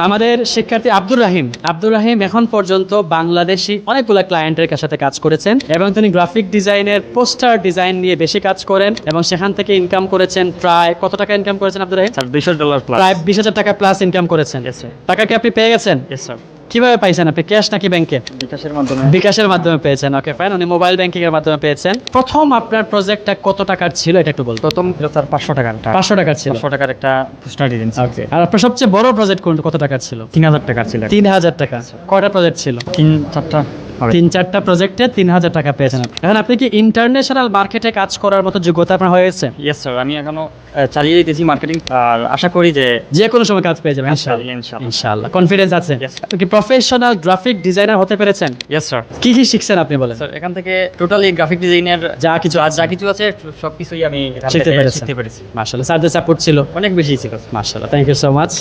আমাদের শিক্ষার্থী আব্দুর রাহিম এখন পর্যন্ত বাংলাদেশি অনেকগুলো ক্লায়েন্টের সাথে কাজ করেছেন এবং তিনি গ্রাফিক ডিজাইনের পোস্টার ডিজাইন নিয়ে বেশি কাজ করেন এবং সেখান থেকে ইনকাম করেছেন প্রায় কত টাকা ইনকাম করেছেন আব্দুর রাহিম? Sir $200 plus. প্রায় 20,000 টাকা প্লাস ইনকাম করেছেন। Yes, sir. টাকা কি আপনি পেয়ে গেছেন? Yes, sir. কিভাবে পাইছেন আপনি, ক্যাশ নাকি ব্যাংকে? বিকাশের মাধ্যমে। বিকাশের মাধ্যমে পেয়েছেন। ওকে ফাইন, উনি মোবাইল ব্যাংকিং এর মাধ্যমে পেয়েছেন। প্রথম আপনার প্রজেক্টটা কত টাকার ছিল এটা একটু বলতো। প্রথম ছিল স্যার 500 টাকার। 500 টাকার ছিল। 500 টাকার একটা পোস্টার ডিজাইন ছিল। ওকে, আর আপনার সবচেয়ে বড় প্রজেক্ট কত টাকার ছিল? 3000 টাকার ছিল। 3000 টাকা। কয়টা প্রজেক্ট ছিল? 3-4টা হবে। 3-4টা প্রজেক্টে 3000 টাকা পেয়েছেন। এখন আপনি কি ইন্টারন্যাশনাল মার্কেটে কাজ করার মতো যোগ্যতা আপনার হয়ে গেছে? ইয়েস স্যার, আমি এখনো চালিয়ে দিতেছি মার্কেটিং, আর আশা করি যে যে কোনো সময় কাজ পেয়ে যাবেন ইনশাআল্লাহ। ইনশাআল্লাহ, কনফিডেন্স আছে? Yes. আপনি কি প্রফেশনাল গ্রাফিক ডিজাইনার হতে পেরেছেন? Yes sir. কি কি শিখছেন আপনি বলেন? স্যার এখান থেকে টোটালি গ্রাফিক ডিজাইনের যা কিছু যা কিছু আছে সবকিছুই আমি এখান শিখতে থেকে পেরেছেন। শিখতে পেরেছি। মাশাআল্লাহ, স্যারদের সাপোর্ট ছিল? অনেক বেশি ছিল। মাশাআল্লাহ, থ্যাংক ইউ সো মাচ।